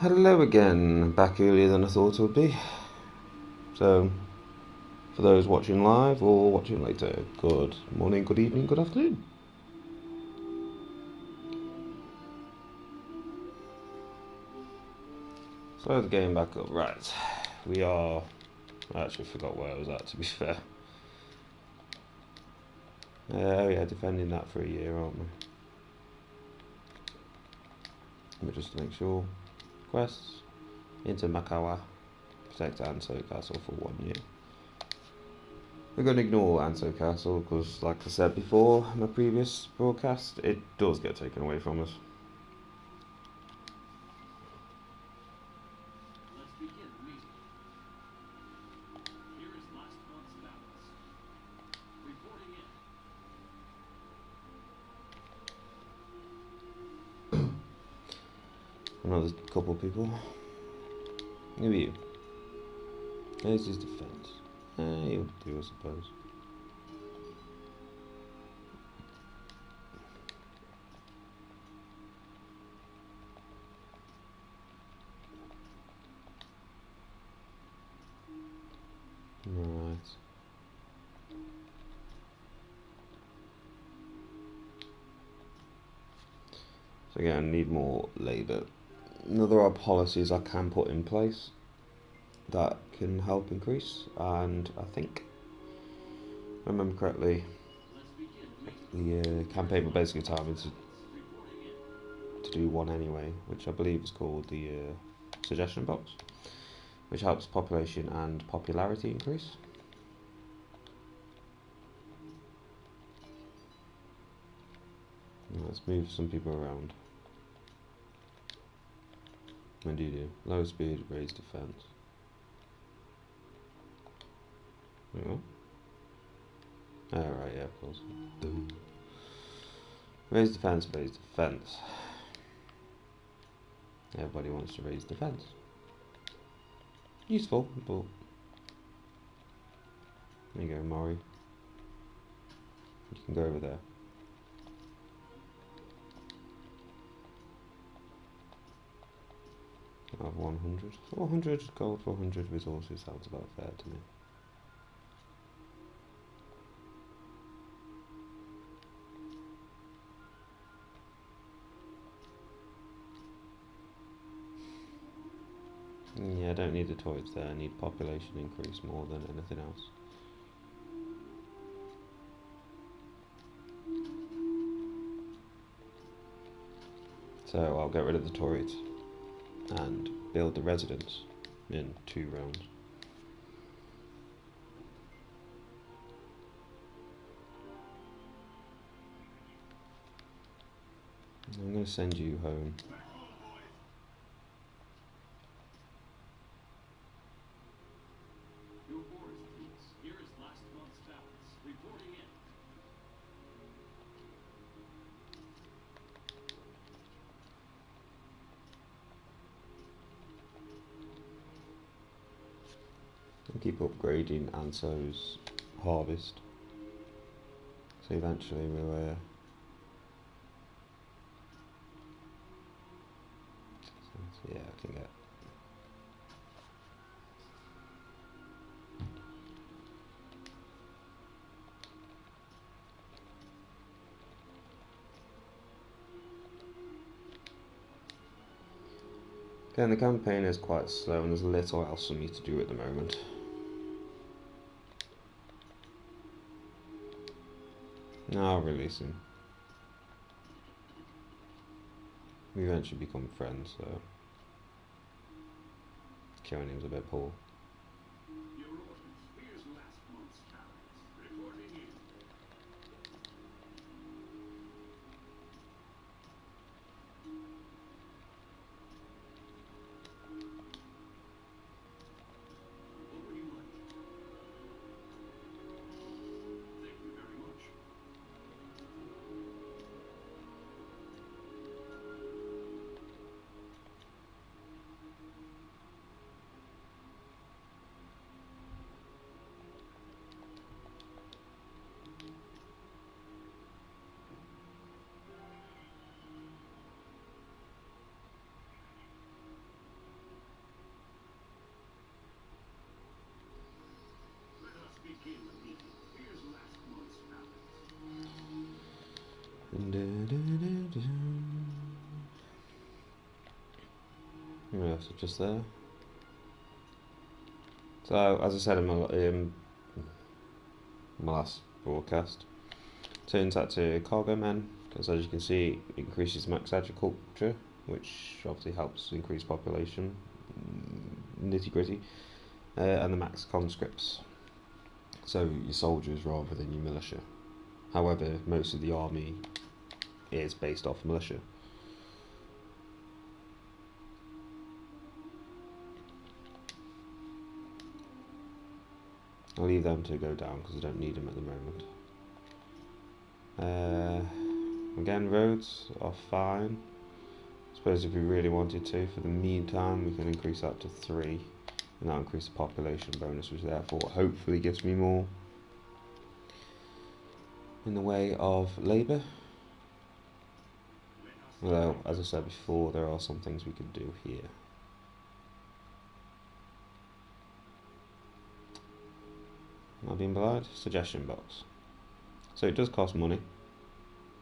Hello again, back earlier than I thought it would be. So, for those watching live or watching later, good morning, good evening, good afternoon. So, the game back up, right. We are. I actually forgot where I was at, to be fair. Oh, yeah, defending that for a year, aren't we? Let me just make sure. Quests into Makawa, protect Anso Castle for 1 year. We're going to ignore Anso Castle because, like I said before in my previous broadcast, it does get taken away from us. Another couple people. Who are you? There's his defence. He'll do, I suppose. Right. So again, I need more labour. Now there are policies I can put in place that can help increase, and I think, if I remember correctly, the campaign will basically tell me to do one anyway, which I believe is called the suggestion box, which helps population and popularity increase. Let's move some people around. What do? Low speed, raise defense. Oh. Oh, right, yeah, of course. Raise defense, raise defense. Everybody wants to raise defense. Useful, but there you go, Mori. You can go over there. I have 100. 400 gold, 400 resources sounds about fair to me. Yeah, I don't need the toys there. I need population increase more than anything else. So I'll get rid of the turrets and build the residence in 2 rounds. I'm going to send you home. And keep upgrading Anso's harvest. So eventually we'll yeah, I can get. Again, the campaign is quite slow and there's little else for me to do at the moment. No, I'll release him. We eventually become friends, so killing him's a bit poor. Yeah, so just there. So, as I said in my last broadcast, turns that to cargo men, because as you can see, it increases max agriculture, which obviously helps increase population, nitty gritty, and the max conscripts, so your soldiers rather than your militia. However, most of the army is based off militia. I'll leave them to go down because I don't need them at the moment. Again, roads are fine. I suppose if we really wanted to, for the meantime, we can increase that to 3, and that'll increase the population bonus, which therefore hopefully gives me more in the way of labour. Although, as I said before, there are some things we could do here. Am I being polite? Suggestion box. So it does cost money,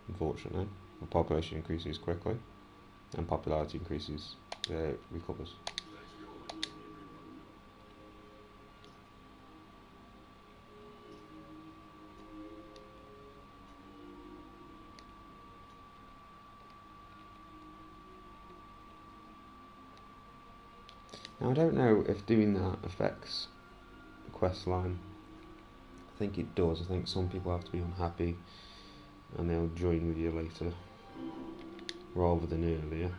unfortunately. The population increases quickly, and popularity increases, recovers. Now I don't know if doing that affects the quest line. I think it does. I think some people have to be unhappy and they'll join with you later rather than earlier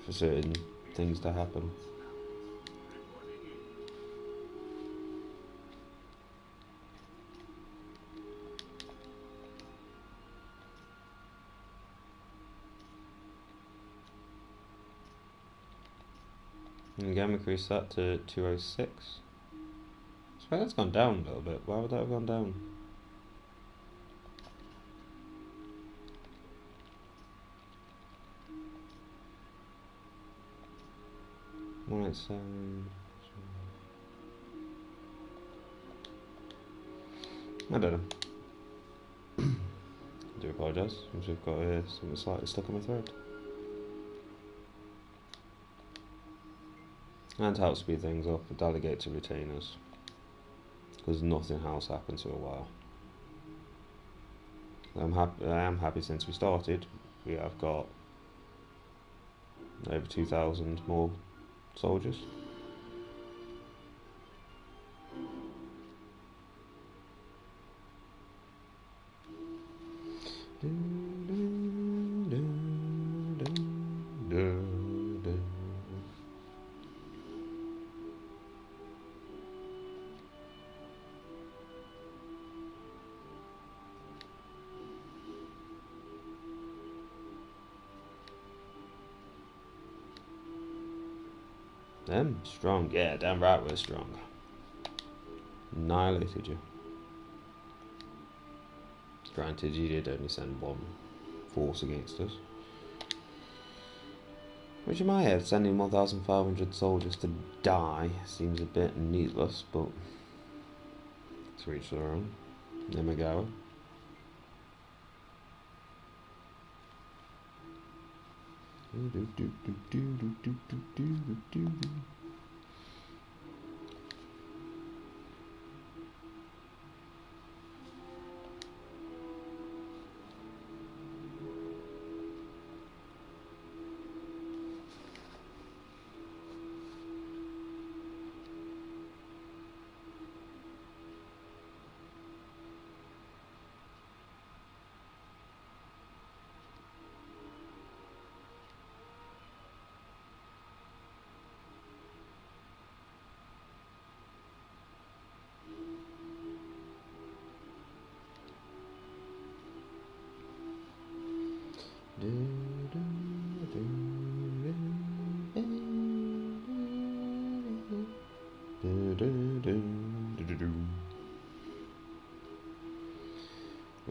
for certain things to happen. And again, increase that to 206. So that's gone down a little bit. Why would that have gone down? Right, so I don't know. I do apologise. I've got something slightly stuck in my throat. And to help speed things up, delegate to retainers, because nothing else happens for a while. I am happy since we started. We have got over 2,000 more soldiers. Them strong, yeah, damn right we're strong. Annihilated you. Granted, you did only send one force against us. Which in my head, sending 1,500 soldiers to die seems a bit needless, but to each their own. NOBUNAGA.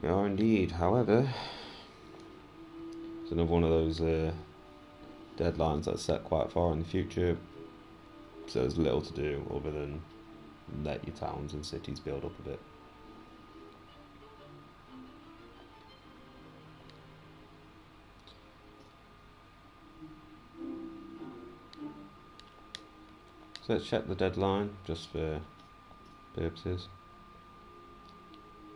We are indeed, however, it's another one of those deadlines that's set quite far in the future, so there's little to do other than let your towns and cities build up a bit. So let's check the deadline, just for purposes.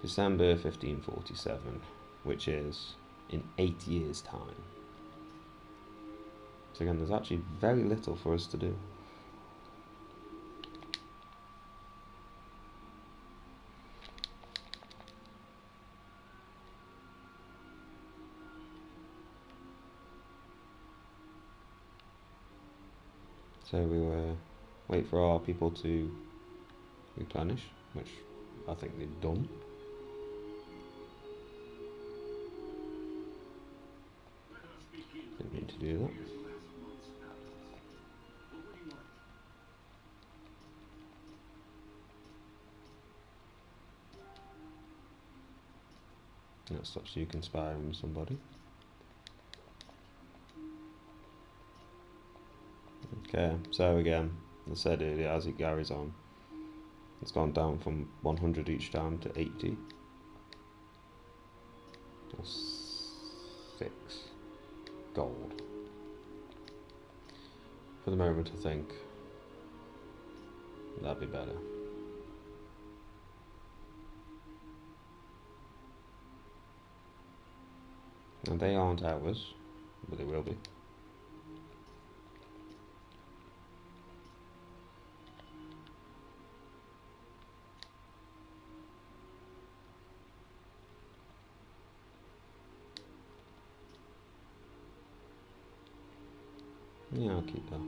December 1547, which is in 8 years' time. So again, there's actually very little for us to do. So we will wait for our people to replenish, which I think they've done. Didn't mean to do that. That stops you conspiring with somebody. Okay, so again, as I said earlier, as it carries on, it's gone down from 100 each time to 80. That's 6 gold. For the moment, I think that'd be better. And they aren't ours, but they will be. Yeah, I'll keep that.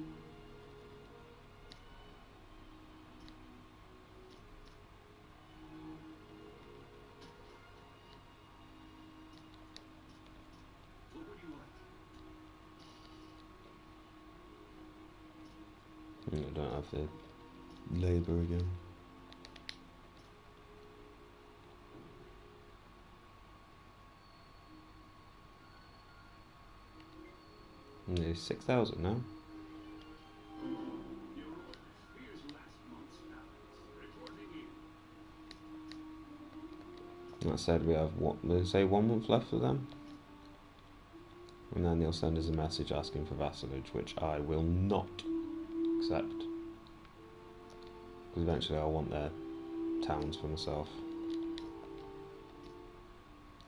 I don't have the labour again. Nearly 6,000 now. That said, we have what they say 1 month left for them, and then they'll send us a message asking for vassalage, which I will not accept, because eventually I want their towns for myself.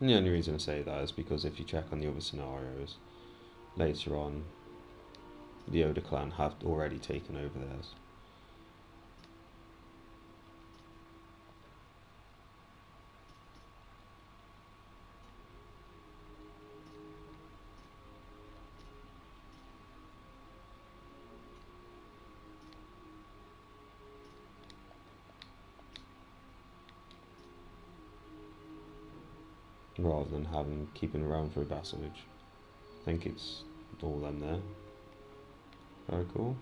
And the only reason I say that is because if you check on the other scenarios, later on, the Oda clan have already taken over theirs. Rather than keeping around for a vassalage. I think it's all them there. Very cool.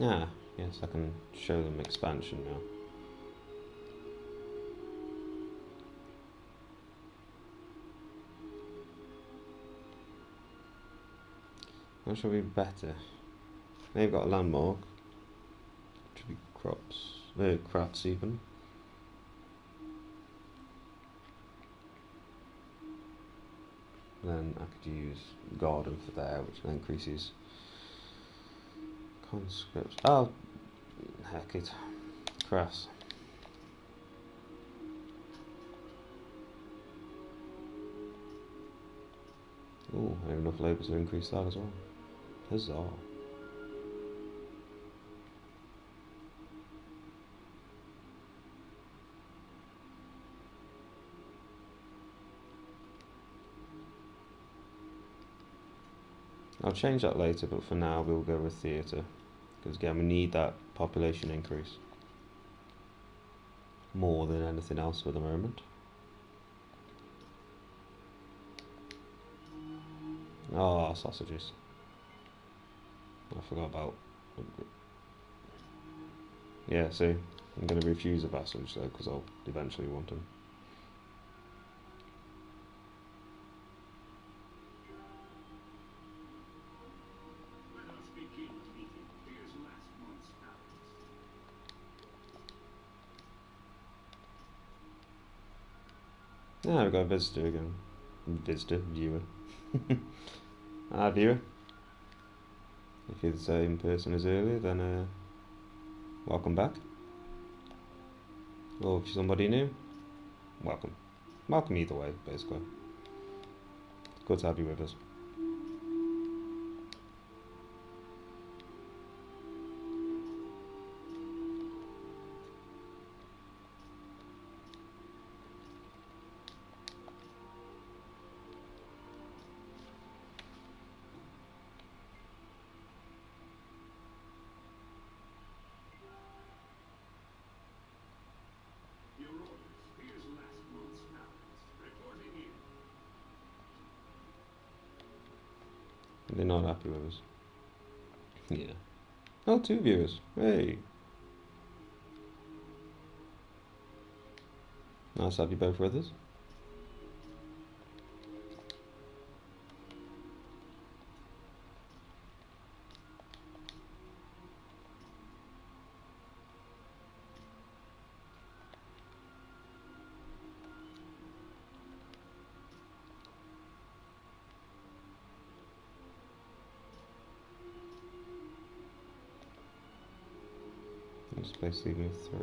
Ah, yes, I can show them expansion now. That should be better. They've got a landmark. Should be crops. Crafts even. Then I could use garden for there, which then increases conscripts. Oh, heck it. Crafts. Oh, I have enough labour to increase that as well. Huzzah. I'll change that later, but for now we'll go with theatre, because again we need that population increase more than anything else for the moment. Ah, sausages. I forgot about. Yeah, see, I'm going to refuse a vassalage though, because I'll eventually want them. Now we've got a visitor again. Visitor, viewer. Viewer. If you're the same person as earlier, then welcome back. Or if you're somebody new, welcome. Welcome either way, basically. Good to have you with us. They're not happy with us. Yeah. Oh, 2 viewers. Hey. Nice to have you both with us. This place leaving with 3.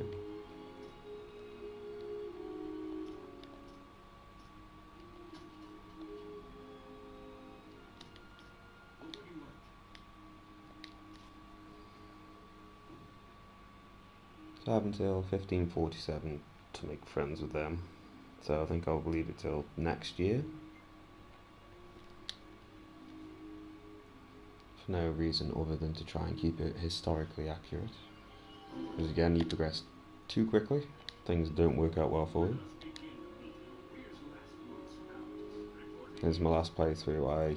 So I have until 1547 to make friends with them. So I think I'll leave it till next year. For no reason other than to try and keep it historically accurate. Because again, you progress too quickly, things don't work out well for you. This is my last playthrough. I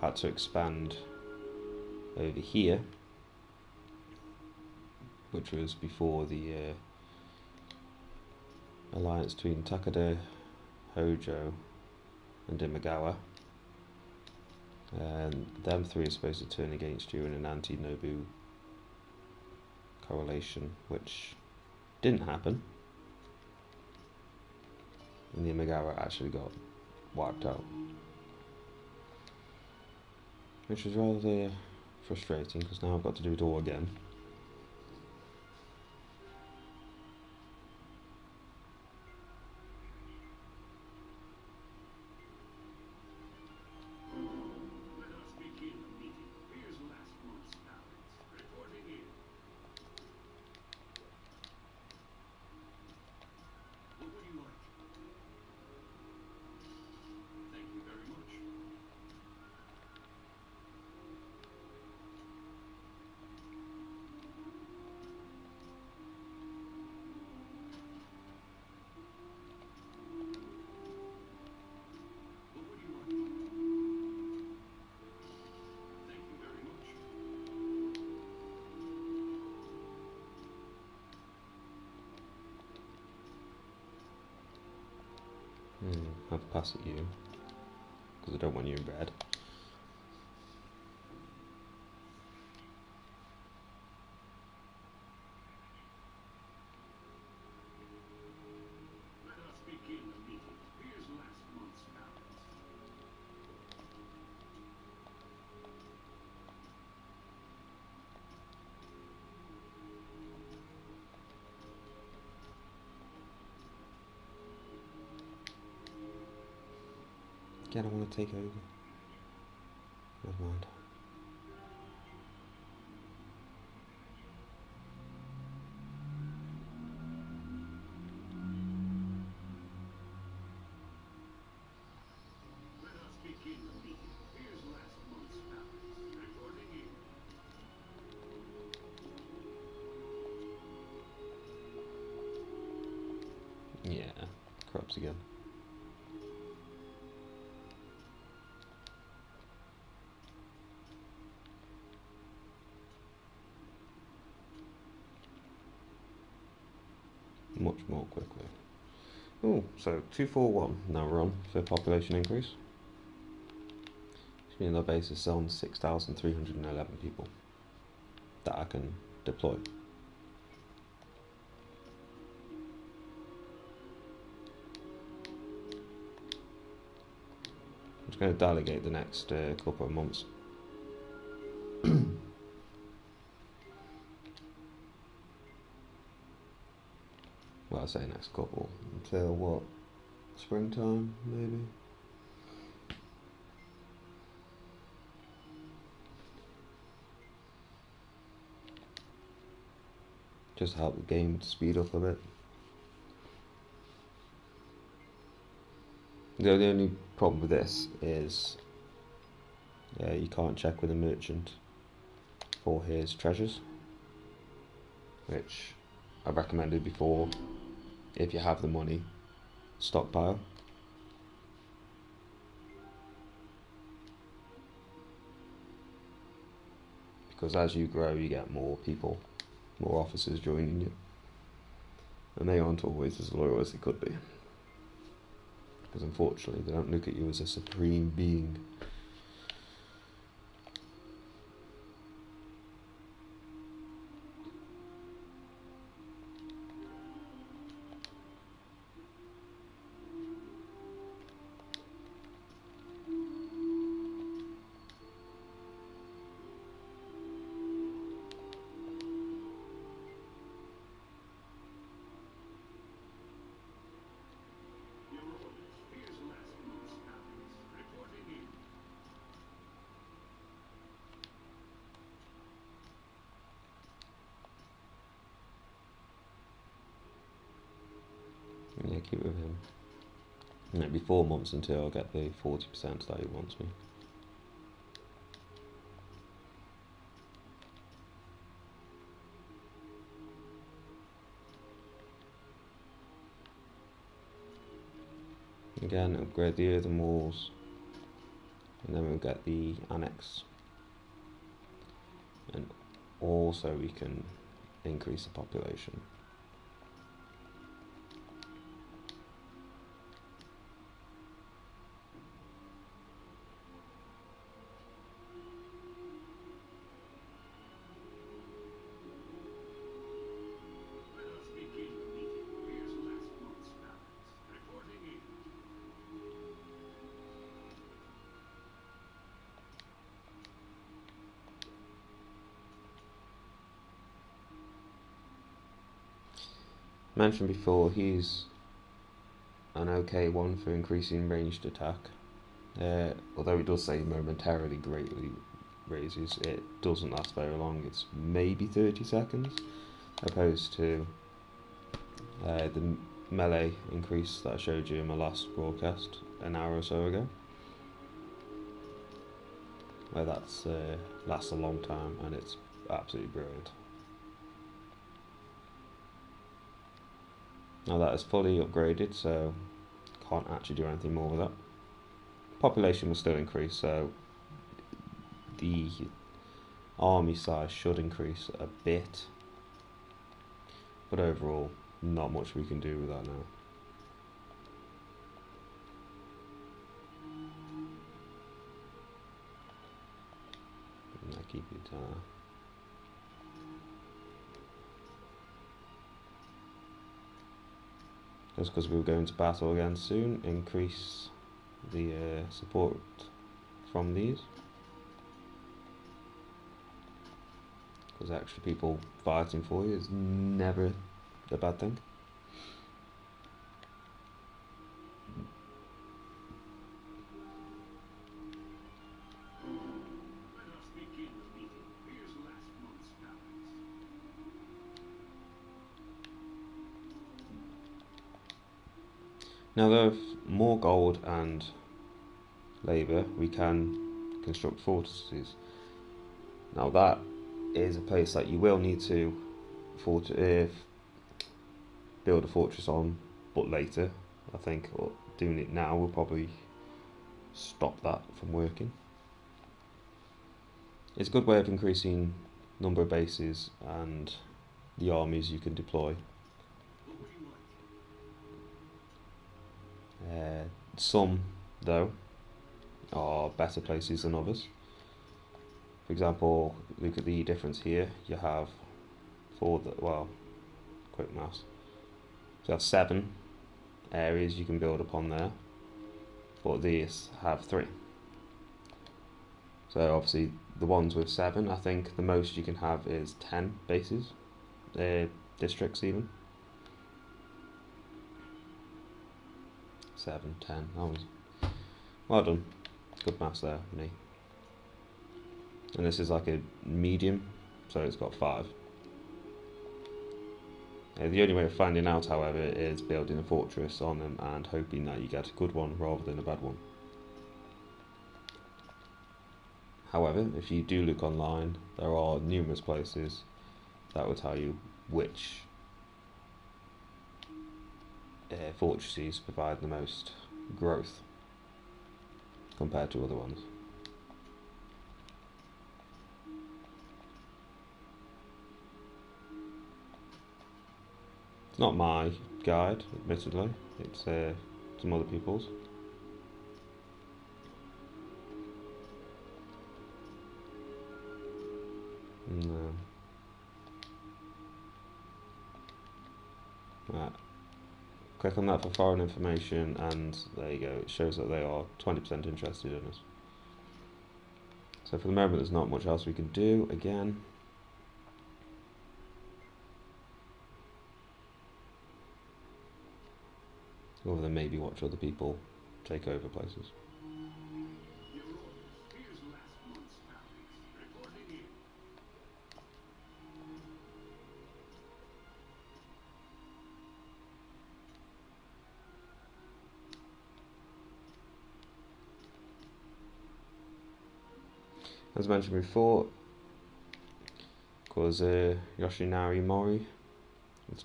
had to expand over here, which was before the alliance between Takeda, Hojo and Imagawa. And them 3 are supposed to turn against you in an anti-Nobu correlation, which didn't happen. And the Imagawa actually got wiped out. Which was rather frustrating, because now I've got to do it all again. I'll pass at you, because I don't want you in red. Again, I want to take over. Never mind. Yeah, corrupts again. Much more quickly. Oh, so 241 now we're on for population increase. Which means our base is on 6,311 people that I can deploy. just going to delegate the next couple of months. Well, I say next couple until what? Springtime, maybe. Just to help the game speed up a bit. The only problem with this is you can't check with a merchant for his treasures, which I've recommended before. If you have the money, stockpile. Because as you grow, you get more people, more officers joining you, and they aren't always as loyal as they could be. Because unfortunately, they don't look at you as a supreme being. Yeah, keep with him. And it'll be 4 months until I get the 40% that he wants me. Again, upgrade the earthen walls, and then we'll get the annex. And also we can increase the population. Mentioned before, he's an okay one for increasing ranged attack. Although it does say momentarily greatly raises, it doesn't last very long. It's maybe 30 seconds, opposed to the melee increase that I showed you in my last broadcast an hour or so ago, where that's lasts a long time and it's absolutely brilliant. Now that is fully upgraded, so can't actually do anything more with that. Population will still increase, so the army size should increase a bit, but overall not much we can do with that now. And I keep it just because we were going to battle again soon, increase the support from these, because extra people fighting for you is never a bad thing. Now with more gold and labour, we can construct fortresses. Now that is a place that you will need to build a fortress on, but later. I think doing it now will probably stop that from working. It's a good way of increasing number of bases and the armies you can deploy. Some, though, are better places than others. For example, look at the difference here. You have quick maths. So you have 7 areas you can build upon there, but these have 3. So obviously the ones with 7, I think the most you can have is 10 bases, districts even. 7, 10, that was well done. Good maths there, me. And this is like a medium, so it's got 5. The only way of finding out, however, is building a fortress on them and hoping that you get a good one rather than a bad one. However, if you do look online, there are numerous places that will tell you which fortresses provide the most growth compared to other ones. It's not my guide, admittedly, it's some other people's. No. Right. Click on that for foreign information, and there you go, it shows that they are 20% interested in us. So for the moment there's not much else we can do, again. Other than maybe watch other people take over places. As mentioned before, because Yoshinari Mori, its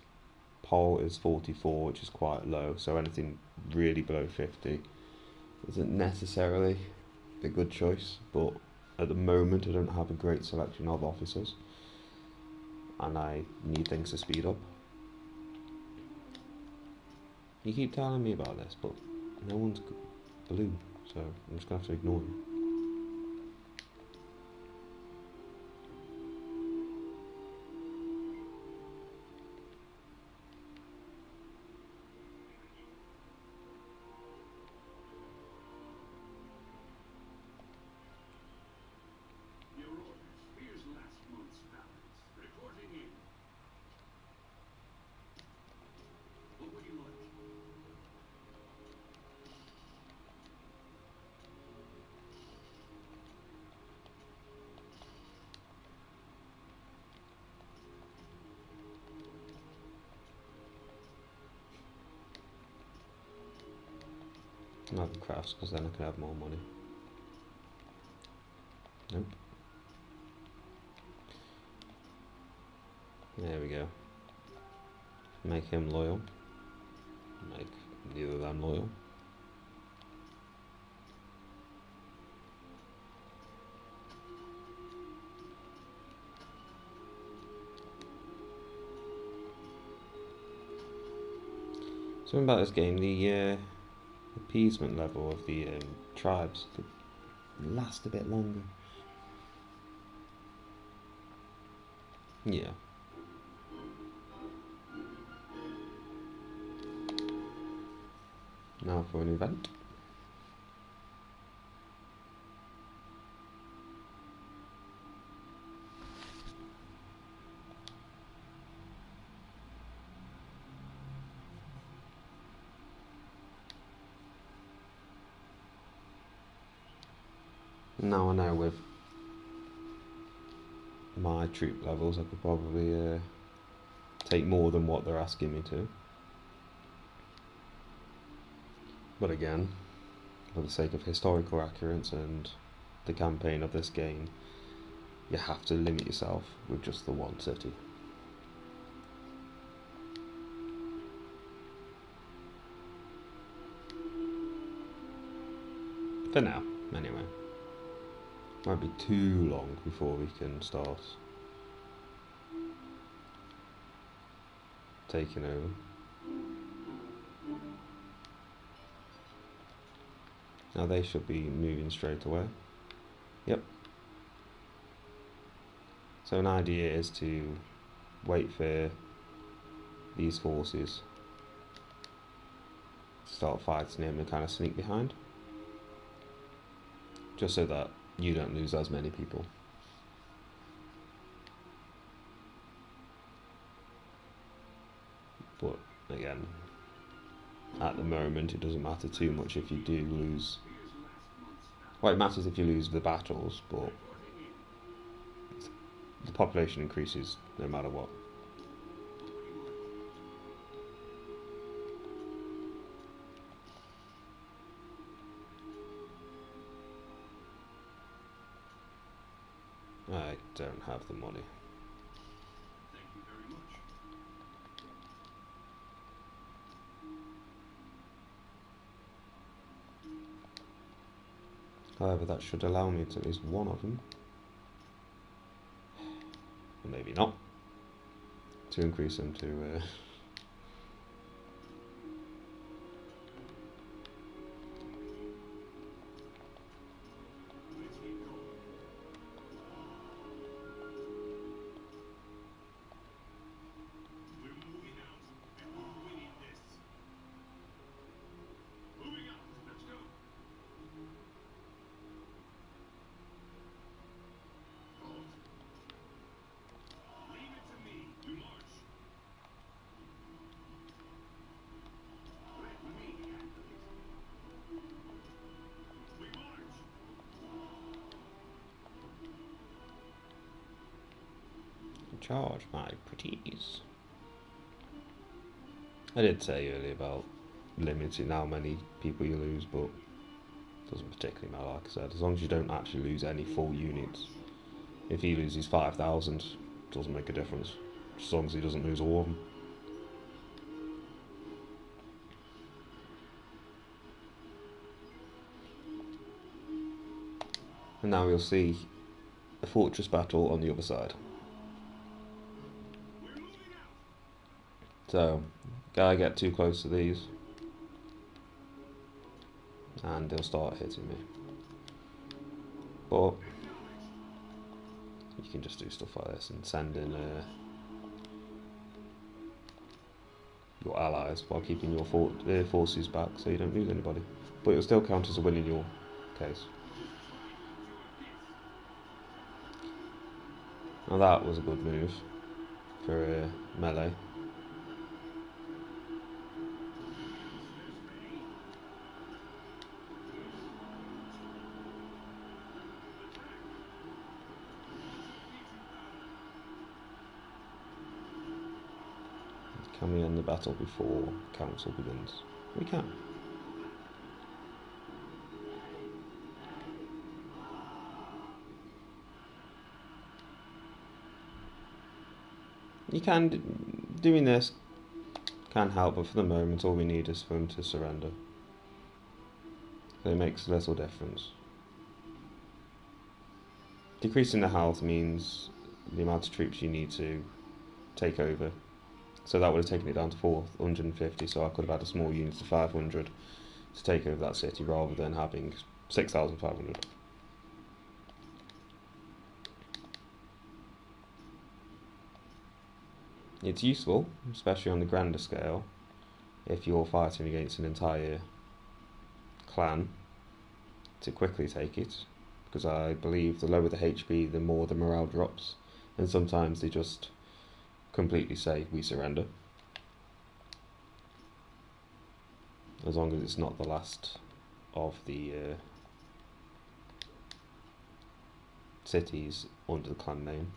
poll is 44, which is quite low, so anything really below 50 isn't necessarily a good choice, but at the moment I don't have a great selection of officers and I need things to speed up. You keep telling me about this, but no one's blue, so I'm just going to have to ignore you. I'll have crafts because then I can have more money. Nope. There we go. Make him loyal. Make neither of them loyal. Something about this game, the appeasement level of the tribes could last a bit longer. Yeah. Now for an event. Now I know with my troop levels I could probably take more than what they're asking me to. But again, for the sake of historical accuracy and the campaign of this game, you have to limit yourself with just the one city. For now, anyway. Might be too long before we can start taking over. Now they should be moving straight away. Yep. So an idea is to wait for these forces to start fighting him and kind of sneak behind. Just so that you don't lose as many people. But again, at the moment it doesn't matter too much if you do lose. Well, it matters if you lose the battles, but the population increases no matter what. I don't have the money. However, that should allow me to at least one of them. Or maybe not. To increase them to... charge my pretties. I did say earlier about limiting how many people you lose, but it doesn't particularly matter, like I said, as long as you don't actually lose any full units. If he loses 5,000, it doesn't make a difference, as long as he doesn't lose all of them. And now we'll see a fortress battle on the other side. So, gotta get too close to these, and they'll start hitting me. But you can just do stuff like this and send in your allies while keeping your forces back, so you don't lose anybody. But it'll still count as a win in your case. Now that was a good move for melee. Can we end the battle before council begins? We can. You can, doing this can help, but for the moment all we need is for them to surrender. So it makes little difference. Decreasing the health means the amount of troops you need to take over. So that would have taken it down to 450, so I could have had a small unit of 500 to take over that city rather than having 6,500. It's useful, especially on the grander scale, if you're fighting against an entire clan, to quickly take it, because I believe the lower the HP, the more the morale drops, and sometimes they just completely say we surrender, as long as it's not the last of the cities under the clan name.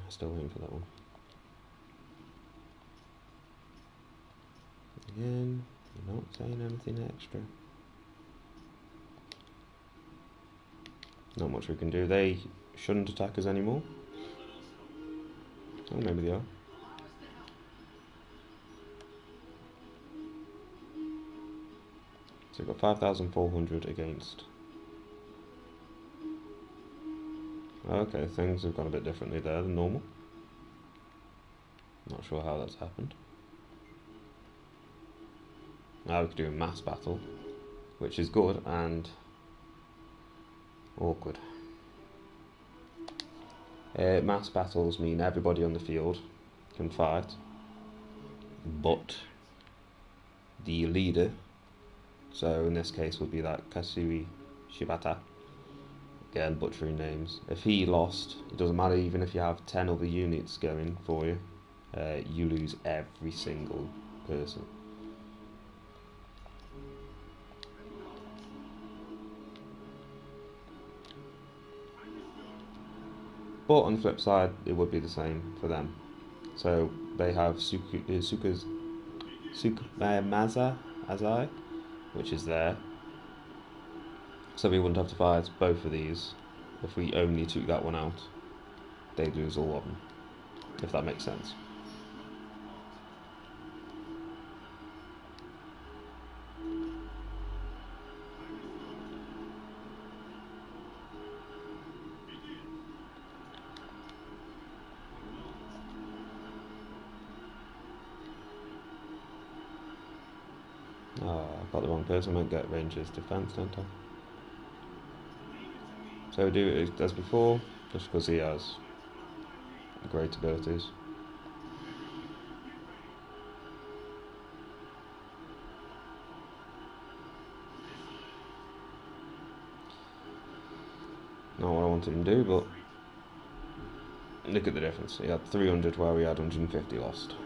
Still waiting for that one. Again, you're not saying anything extra. Not much we can do. They shouldn't attack us anymore. Oh, maybe they are. So we've got 5,400 against. Okay, things have gone a bit differently there than normal. Not sure how that's happened. Now we can do a mass battle, which is good and awkward. Mass battles mean everybody on the field can fight, but the leader, so in this case would be that Kasui Shibata, again butchering names, if he lost, it doesn't matter even if you have 10 other units going for you, you lose every single person. But on the flip side, it would be the same for them. So they have Sukumaza Azai, which is there. So we wouldn't have to fight both of these. If we only took that one out, they'd lose all of them. If that makes sense. Oh, I got the wrong person. I might get Rangers defense, don't I? So we do it as before, just because he has great abilities. Not what I wanted him to do, but look at the difference. He had 300 where we had 150 lost.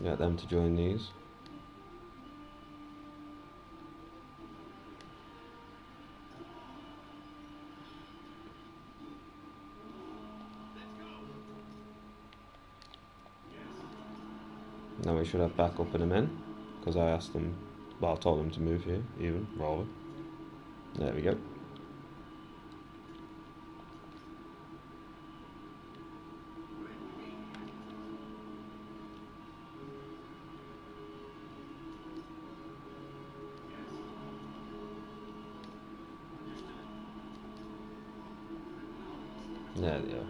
Get them to join these. Now we should have backup in a minute, because I asked them, well, I told them to move here, even, rather. There we go. There they are.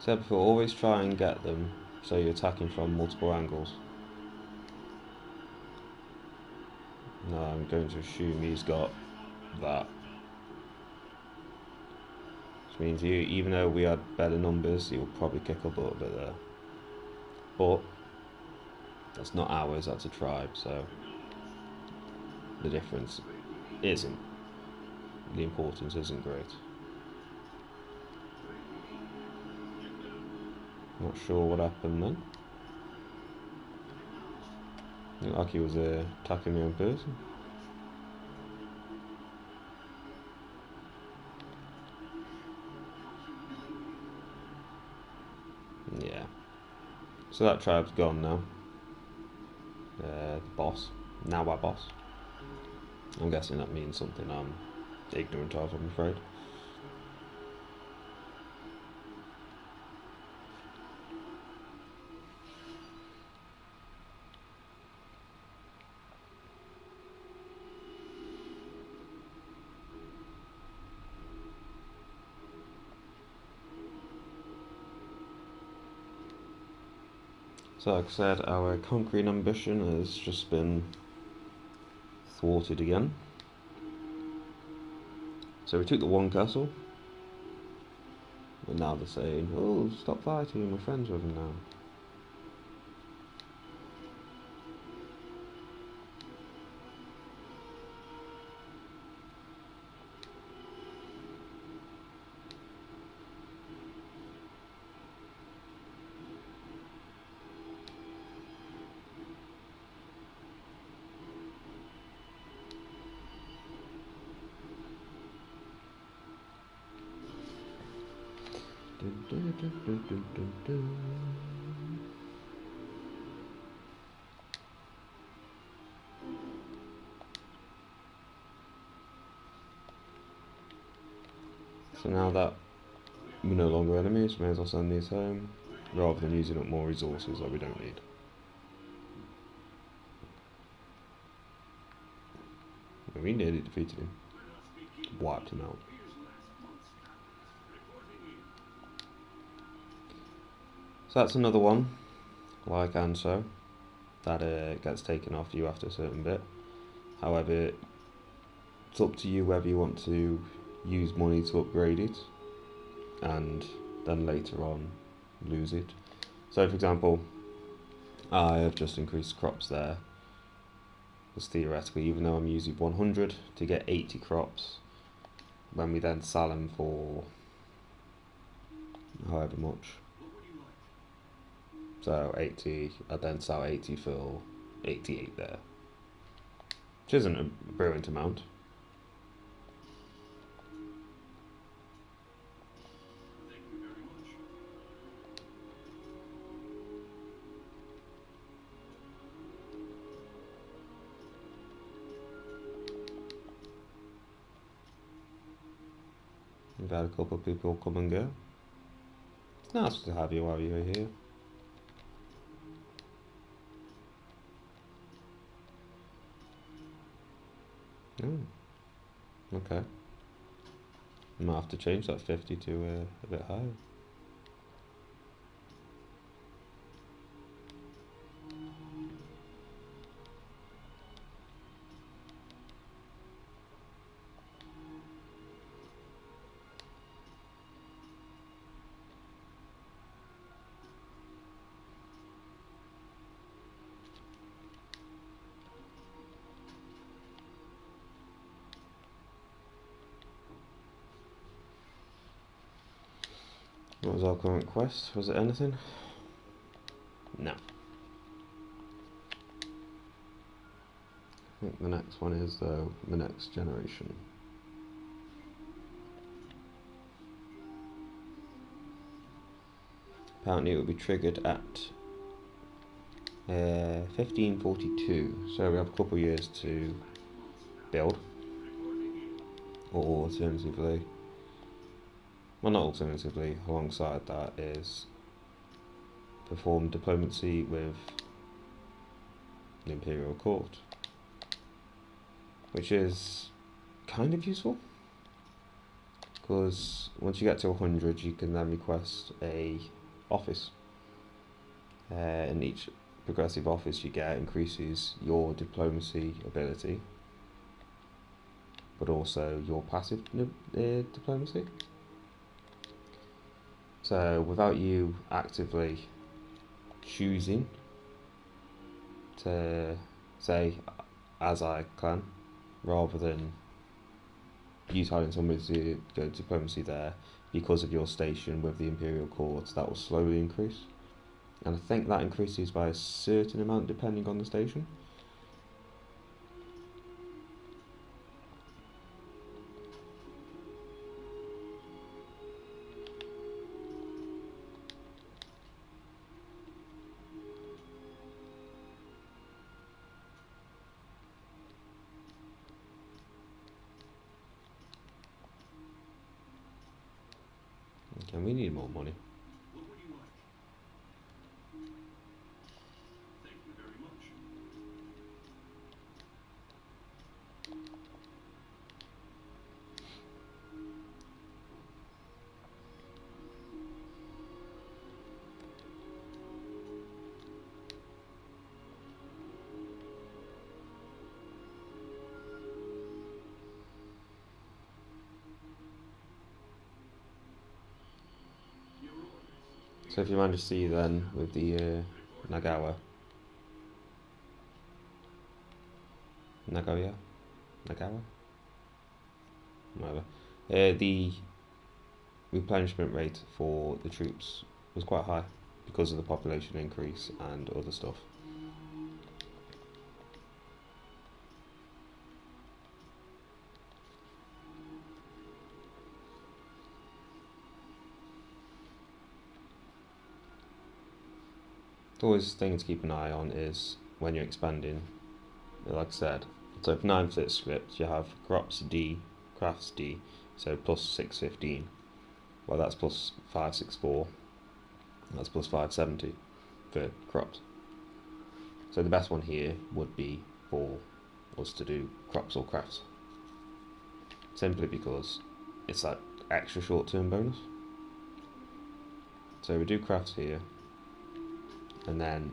Said before, always try and get them so you're attacking from multiple angles. No, I'm going to assume he's got that. Which means even though we had better numbers, he'll probably kick up a little bit there. But that's not ours, that's a tribe, so the difference isn't, the importance isn't great. Not sure what happened then. Looked like he was attacking me in person. Yeah. So that tribe's gone now. Boss. Now our boss. I'm guessing that means something I'm ignorant of, I'm afraid. So like I said, our conquering ambition has just been thwarted again. So we took the one castle, and now they're saying, oh, stop fighting, we're friends with them now. So now that we're no longer enemies, we may as well send these home, rather than using up more resources that we don't need. We nearly defeated him. Wiped him out. So that's another one, like Anso, that gets taken off you after a certain bit. However, it's up to you whether you want to use money to upgrade it and then later on lose it. So for example, I have just increased crops there, because theoretically, even though I'm using 100 to get 80 crops, when we then sell them for however much, so 80, I then sell 80 for 88 there, which isn't a brilliant amount. We've had a couple of people come and go. It's nice to have you while you're here. Oh, okay. I might have to change that 50 to a bit higher. What was our current quest? Was it anything? No. I think the next one is, though, the next generation. Apparently it will be triggered at 1542, so we have a couple of years to build. Or alternatively, well, not alternatively, alongside that is perform diplomacy with the Imperial Court, which is kind of useful, because once you get to 100 you can then request a office, and each progressive office you get increases your diplomacy ability, but also your passive diplomacy. So without you actively choosing to say, as I clan, rather than you telling somebody to go diplomacy there, because of your station with the Imperial Court, that will slowly increase. And I think that increases by a certain amount depending on the station. Okay, we need more money. So if you manage to see then with the Nagawa, whatever, the replenishment rate for the troops was quite high because of the population increase and other stuff. Always thing to keep an eye on is when you're expanding, like I said. So for 9 flip scripts you have crops D, crafts D, So plus 615. Well, that's plus 564. That's plus 570 for crops. So the best one here would be for us to do crops or crafts. Simply because it's that extra short-term bonus. So we do crafts here, and then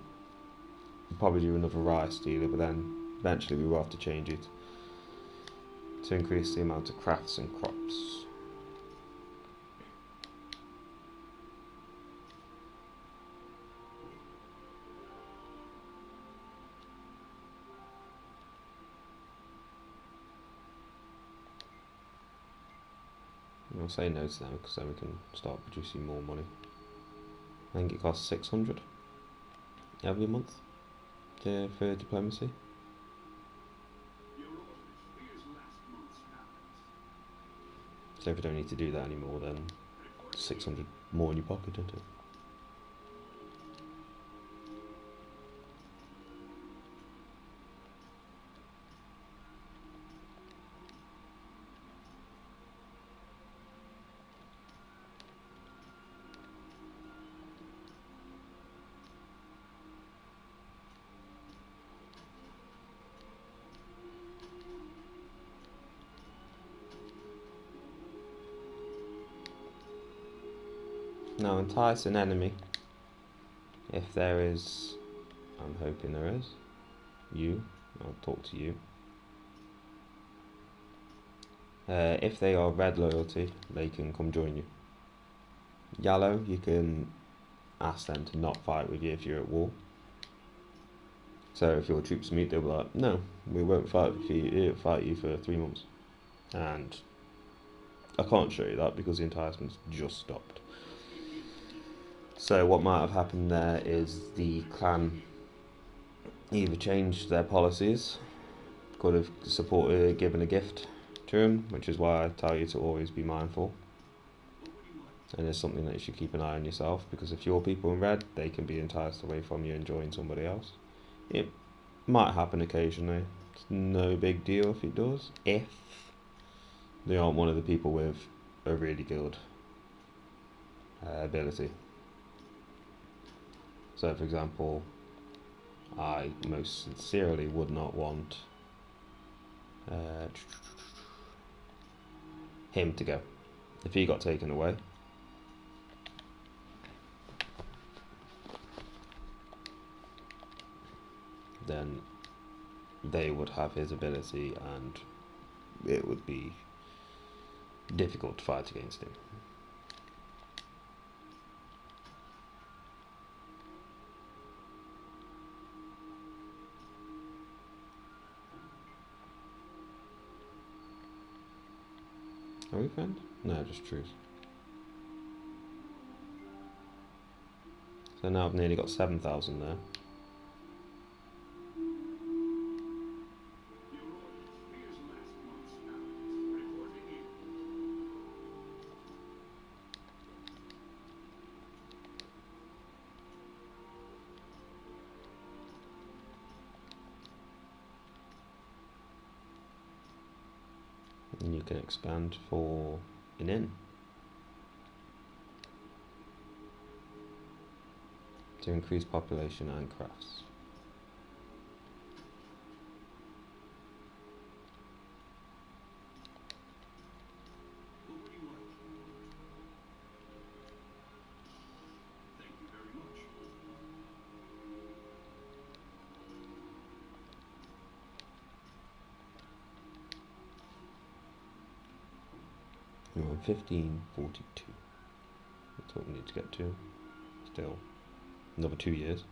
we'll probably do another rice dealer, but then eventually we will have to change it to increase the amount of crafts and crops. I'll say no to them because then we can start producing more money. I think it costs 600 every month for diplomacy. So if you don't need to do that anymore, then 600 more in your pocket, isn't it? Now entice an enemy, if there is, I'm hoping there is, I'll talk to you. If they are red loyalty, they can come join you. Yellow, you can ask them to not fight with you if you're at war. So if your troops meet, they'll be like, no, we won't fight you for 3 months. And I can't show you that because the enticement's just stopped. So what might have happened there is the clan either changed their policies, could have supported, given a gift to them, which is why I tell you to always be mindful. And it's something that you should keep an eye on yourself, because if you're people in red, they can be enticed away from you and join somebody else. It might happen occasionally. It's no big deal if it does, if they aren't one of the people with a really good ability. So for example, I most sincerely would not want him to go. If he got taken away, then they would have his ability and it would be difficult to fight against him. Are we friends? No, just truth. So now I've nearly got 7,000 there. And you can expand for an inn to increase population and crafts. We're on 1542. That's what we need to get to. Still another 2 years.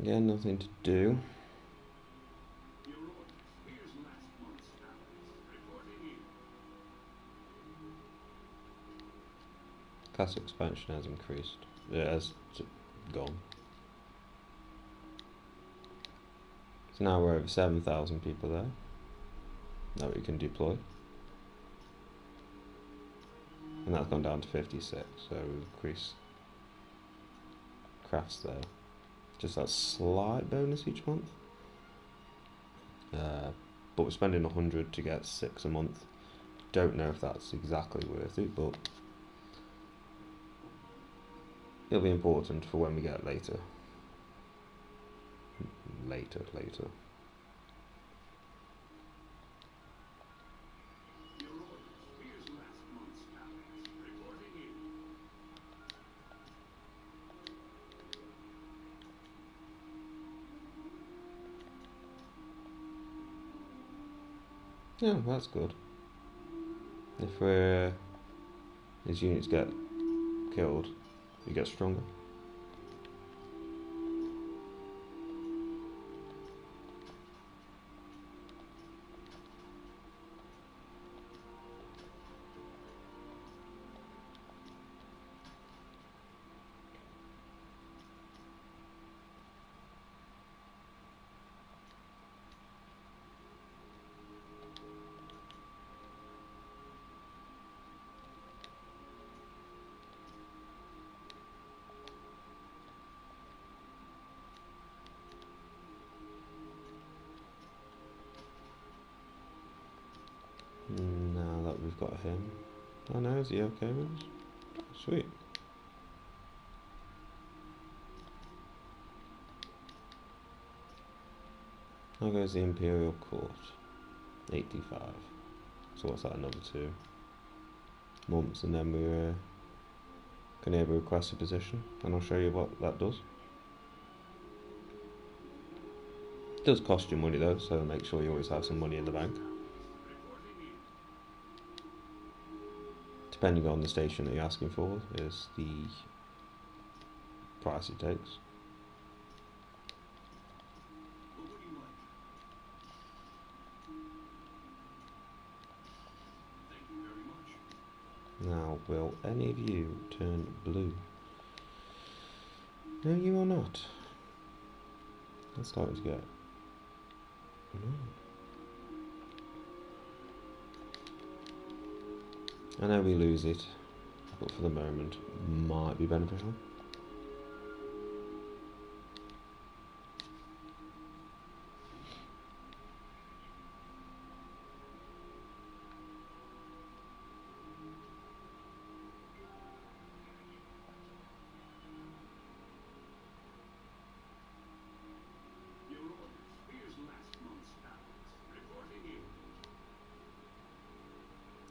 Again, nothing to do. Class expansion has increased. It has gone. So now we're over 7,000 people there that we can deploy. And that's gone down to 56, so we've increased crafts there. Just that slight bonus each month. But we're spending 100 to get 6 a month. Don't know if that's exactly worth it, but it'll be important for when we get later. Later. Yeah, that's good. If these units get killed, you get stronger. Now that we've got him. Oh no, is he okay with us? Sweet. How goes the Imperial Court? 85. So what's that, another 2 months, and then we're can able to request a position, and I'll show you what that does. It does cost you money though, so make sure you always have some money in the bank. Depending on the station that you're asking for is the price it takes. Now, will any of you turn blue? No, you are not. That's starting to get... I know we lose it, but for the moment, might be beneficial.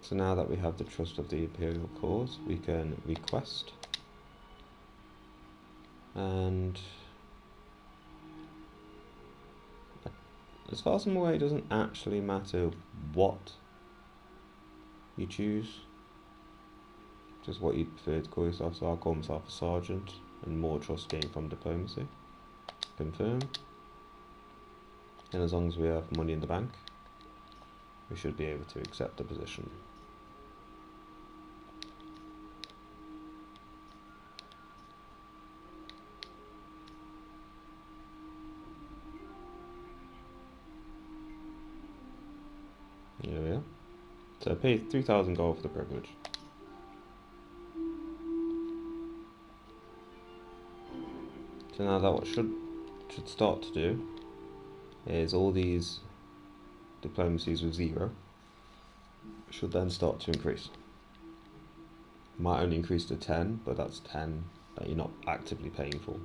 So now that we have the trust of the Imperial cause, we can request, and as far as I'm aware, it doesn't actually matter what you choose, just what you prefer to call yourself. So I'll call myself a sergeant, and more trust gained from diplomacy. Confirm. And as long as we have money in the bank, we should be able to accept the position. Here we are. So I paid 3,000 gold for the privilege. So now that what should start to do is all these diplomacies with 0 should then start to increase. Might only increase to 10, but that's 10 that you're not actively paying for.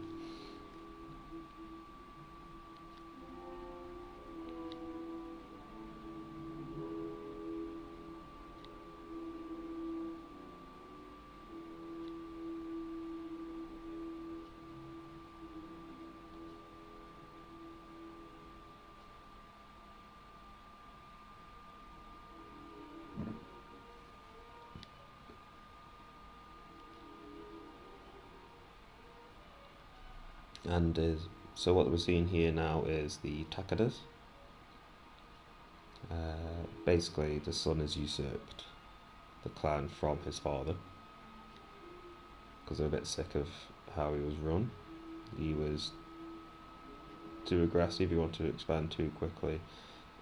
And is So what we're seeing here now is the Takadas. Basically, the son has usurped the clan from his father because they're a bit sick of how he was run. He was too aggressive, he wanted to expand too quickly,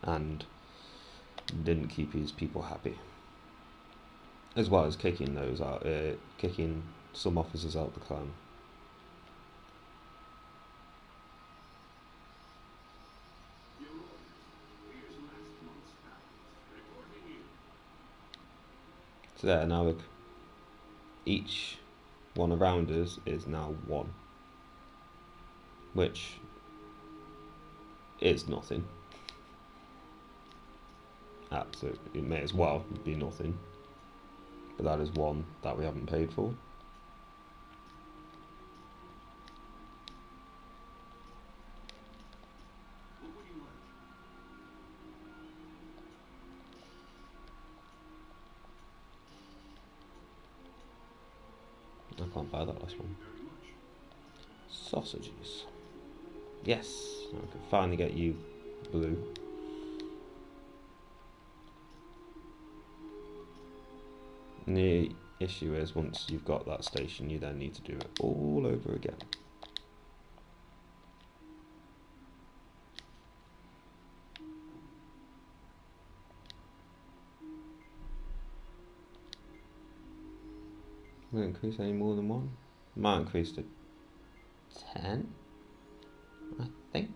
and didn't keep his people happy. As well as kicking those out, kicking some officers out of the clan. So there, now look, each one around us is now one, which is nothing. Absolutely, it may as well be nothing, but that is one that we haven't paid for. I can't buy that last one. Sausages. Yes, I can finally get you blue. And the issue is, once you've got that station, you then need to do it all over again. Will it increase any more than one? Might increase to 10, I think.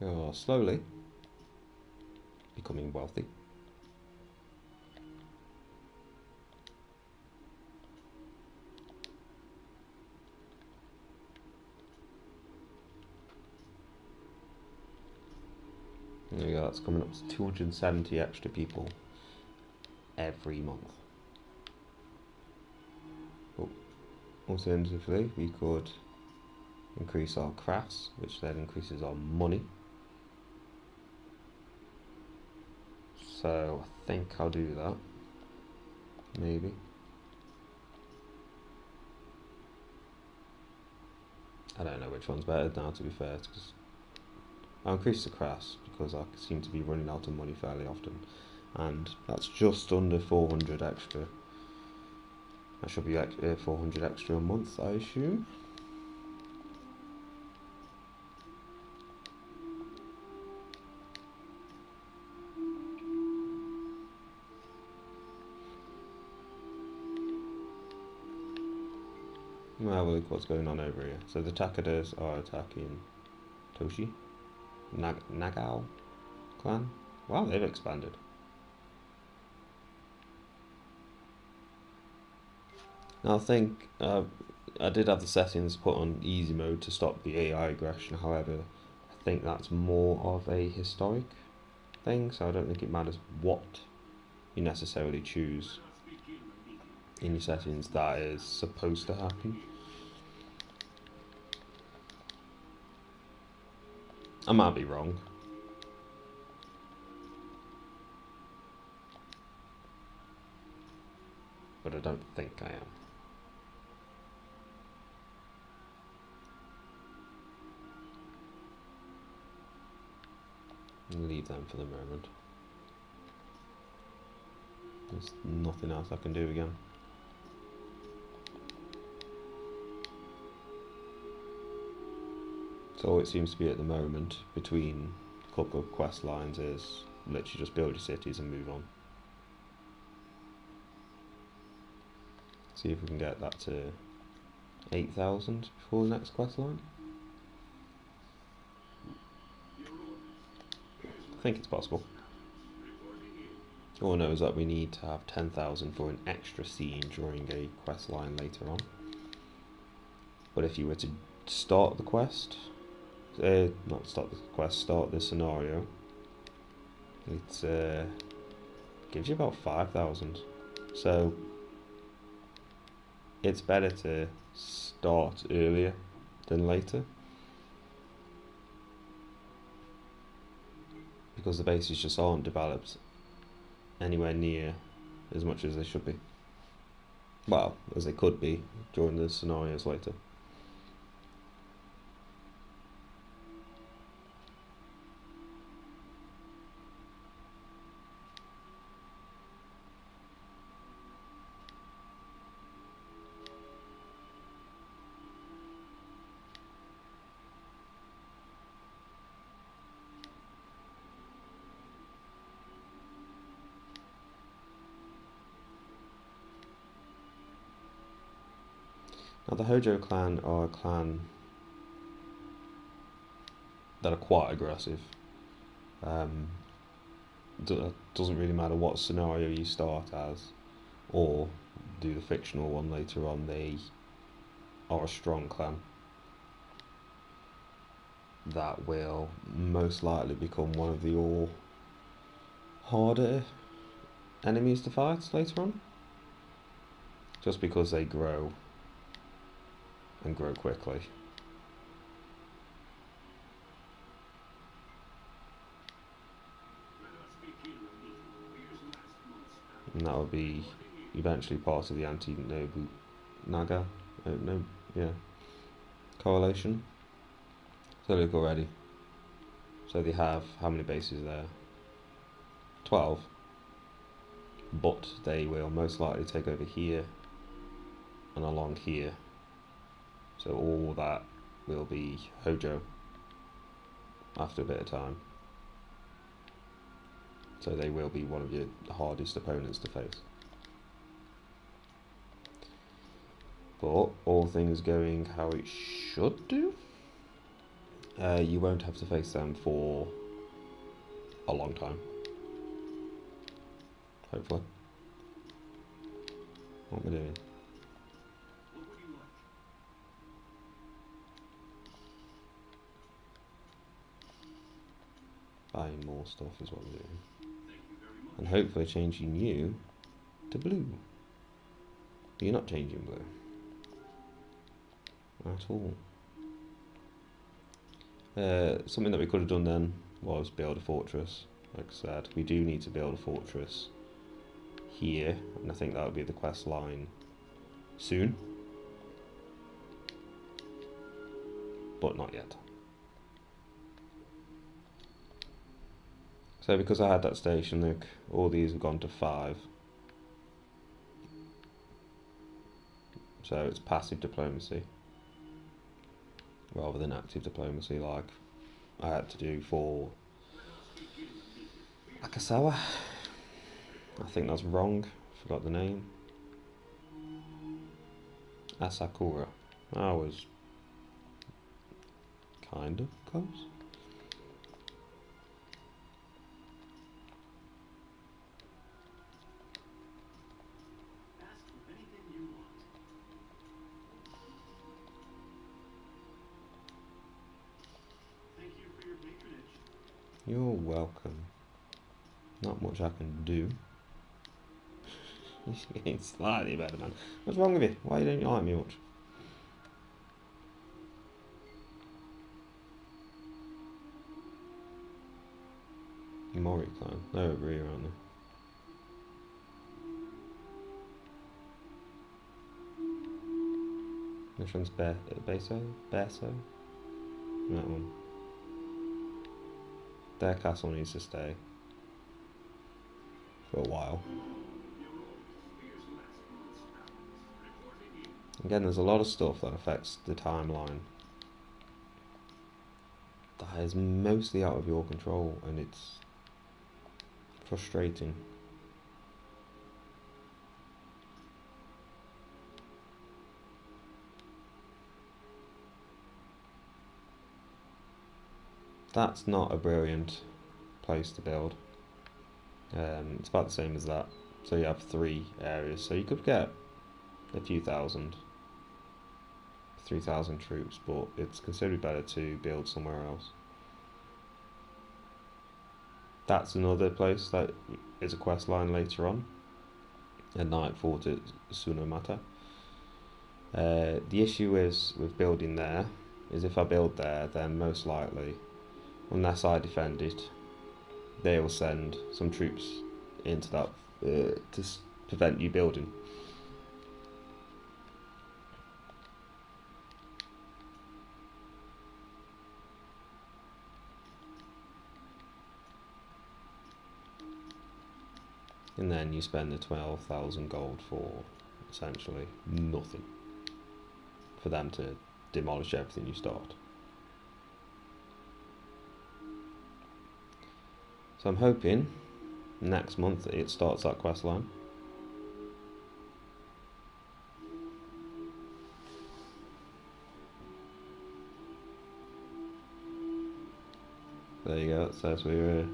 You're slowly becoming wealthy. There we go, that's coming up to 270 extra people every month. But alternatively, we could increase our crafts, which then increases our money. So I think I'll do that. Maybe. I don't know which one's better now, to be fair, because I'll increase the crafts because I seem to be running out of money fairly often, and that's just under 400 extra. That should be 400 extra a month, I assume. We'll have a look what's going on over here. So the Takadas are attacking Toshi. Nagao clan. Wow, they've expanded. Now I think I did have the settings put on easy mode to stop the AI aggression. However, I think that's more of a historic thing, so I don't think it matters what you necessarily choose in your settings that is supposed to happen. I might be wrong. But I don't think I am. Leave them for the moment. There's nothing else I can do again. So all it seems to be at the moment between a couple of quest lines is literally just build your cities and move on. See if we can get that to 8,000 before the next quest line. I think it's possible. All I know is that we need to have 10,000 for an extra scene during a quest line later on. But if you were to start the quest, start the scenario, it gives you about 5,000. So it's better to start earlier than later, because the bases just aren't developed anywhere near as much as they should be. Well, as they could be during the scenarios later. Now the Hojo clan are a clan that are quite aggressive. Doesn't really matter what scenario you start as, or do the fictional one later on, they are a strong clan that will most likely become one of the harder enemies to fight later on, just because they grow and grow quickly. And that would be eventually part of the anti-Nobunaga coalition. So look already. So they have how many bases there? 12. But they will most likely take over here and along here. So all that will be Hojo after a bit of time. So they will be one of your hardest opponents to face. But all things going how it should do, you won't have to face them for a long time. Hopefully. What am I doing? Buying more stuff is what we're doing. And hopefully changing you to blue. But you're not changing blue at all. Something that we could have done then was build a fortress. Like I said, we do need to build a fortress here, and I think that would be the quest line soon. But not yet. So because I had that station, look, all these have gone to 5. So it's passive diplomacy rather than active diplomacy like I had to do for Akasawa. I think that's wrong, forgot the name. Asakura. I was kind of close. You're welcome. Not much I can do. He's getting slightly better, man. What's wrong with you? Why don't you like me much? Mori clan. They're over here, aren't they? Which one's Beso? That one. Their castle needs to stay for a while. Again, there's a lot of stuff that affects the timeline that is mostly out of your control, and it's frustrating. That's not a brilliant place to build. It's about the same as that. So you have 3 areas. So you could get a few thousand, 3,000 troops, but it's considerably better to build somewhere else. That's another place that is a quest line later on. A Night Fort at Tsunomata. The issue is with building there is if I build there, then most likely, unless I defend it, they will send some troops into that to prevent you building. And then you spend the 12,000 gold for essentially nothing for them to demolish everything you start. So I'm hoping next month it starts that quest line. There you go, it says we're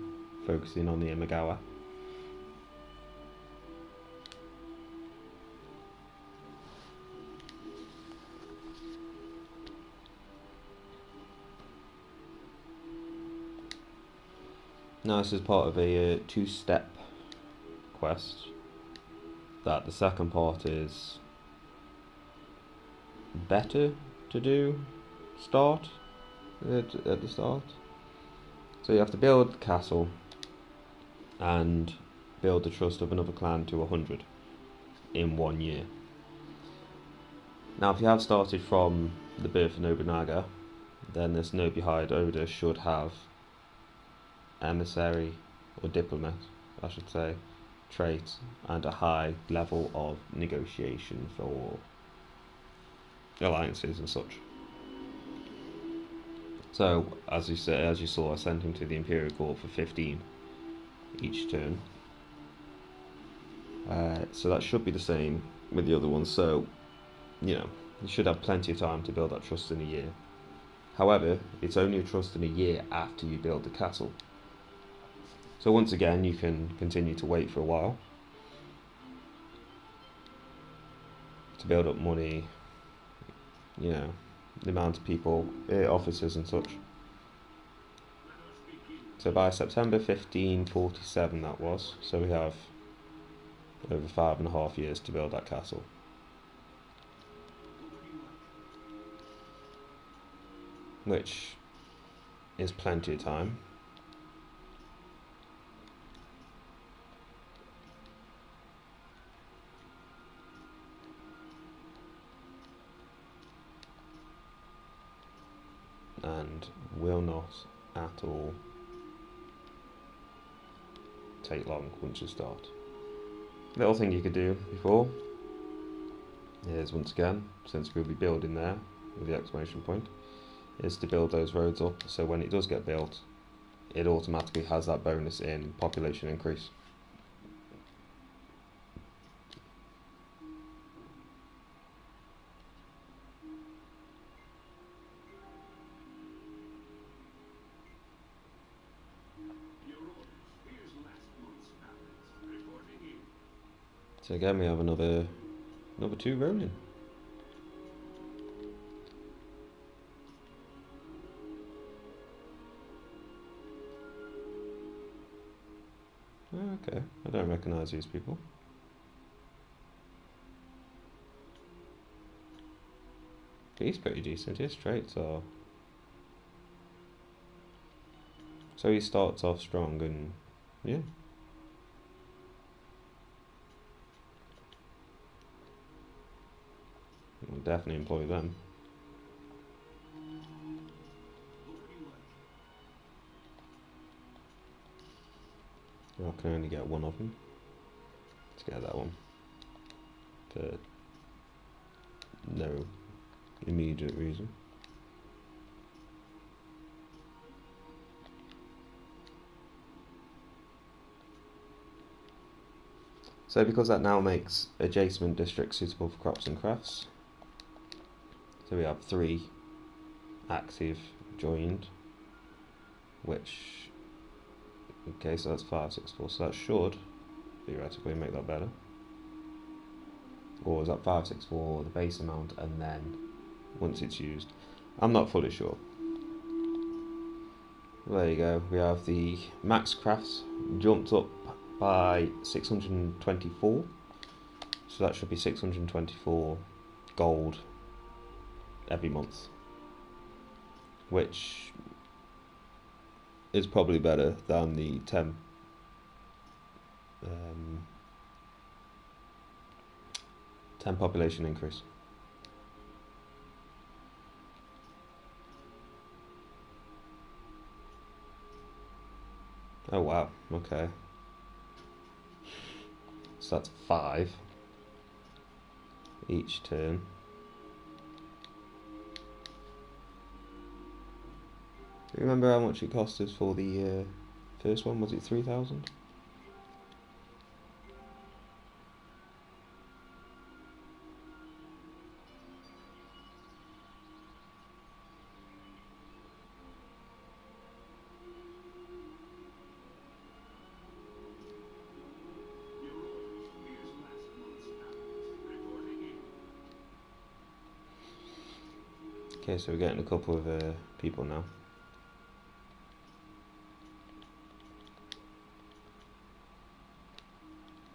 focusing on the Imagawa. Now this is part of a two-step quest. That the second part is better to do at the start. So you have to build the castle and build the trust of another clan to 100 in 1 year. Now if you have started from the birth of Nobunaga, then this Nobuhide Oda should have emissary or diplomat, I should say, trait and a high level of negotiation for alliances and such. So as you saw, I sent him to the Imperial Court for 15 each turn. So that should be the same with the other ones. So you should have plenty of time to build that trust in a year. However, it's only a trust in a year after you build the castle. So once again, you can continue to wait for a while to build up money, the amount of people, officers and such. So by September 1547 that was, so we have over 5.5 years to build that castle. Which is plenty of time. And will not at all take long once you start. Little thing you could do before is, once again, since we'll be building there with the exclamation point, is to build those roads up so when it does get built, it automatically has that bonus in population increase. So again, we have another 2 rolling. Okay, I don't recognise these people. He's pretty decent. His traits are. So he starts off strong and yeah. We'll definitely employ them. I can only get one of them. Let's get that one. For no immediate reason. So because that now makes adjacent districts suitable for crops and crafts. So we have 3 active joined, which, okay, so that's 564, so that should theoretically make that better. Or is that 564 the base amount and then once it's used? I'm not fully sure. There you go, we have the max crafts jumped up by 624, so that should be 624 gold every month, which is probably better than the 10 population increase. Oh wow, okay. So that's 5 each turn. Do you remember how much it cost us for the first one? Was it 3,000? Okay, so we're getting a couple of people now.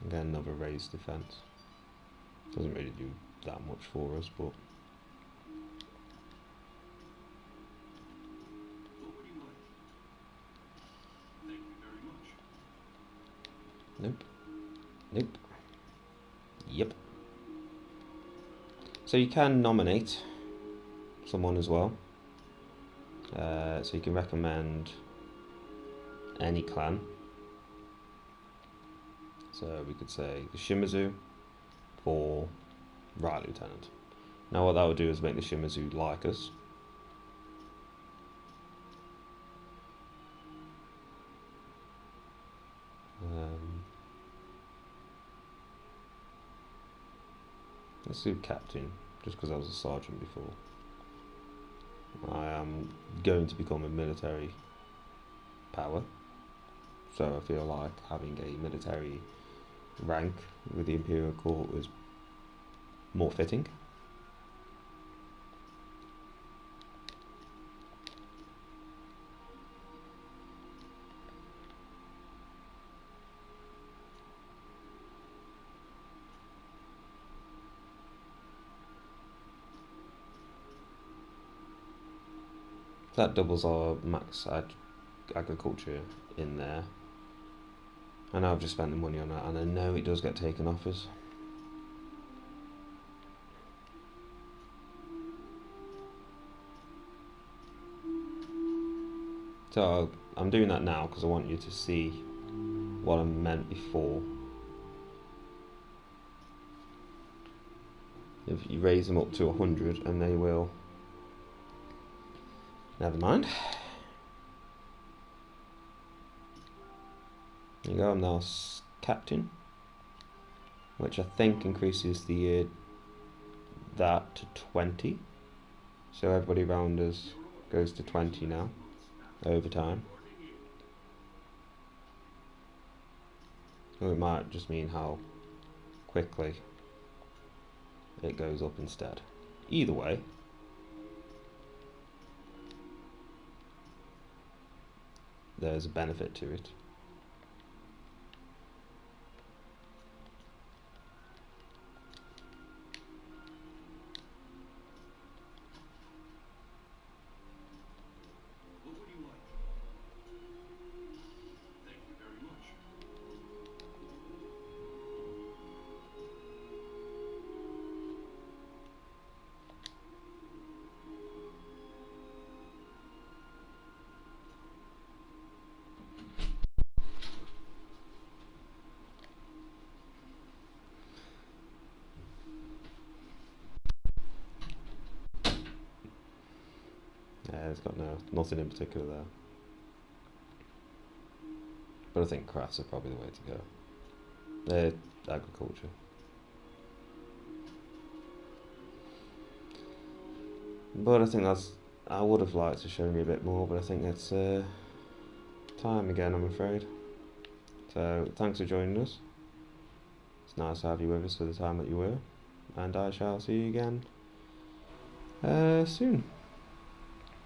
Again, another raised defense. Doesn't really do that much for us, but nope. Nope. Yep. So you can nominate someone as well. So you can recommend any clan. So we could say the Shimazu for Right Lieutenant. Now what that would do is make the Shimazu like us. Let's do Captain, just because I was a sergeant before. I am going to become a military power, so I feel like having a military rank with the Imperial Court was more fitting. That doubles our max agriculture in there. I know I've just spent the money on that, and I know it does get taken off us. So I'm doing that now because I want you to see what I meant before. If you raise them up to 100 and they will... Never mind. There you go, I'm now Captain, which I think increases the that to 20. So everybody around us goes to 20 now, over time. Or it might just mean how quickly it goes up instead. Either way, there's a benefit to it. Yeah, it's got nothing in particular there. But I think crafts are probably the way to go. Agriculture. But I think I would have liked to show you a bit more, but I think it's time again, I'm afraid. So thanks for joining us. It's nice to have you with us for the time that you were, and I shall see you again soon.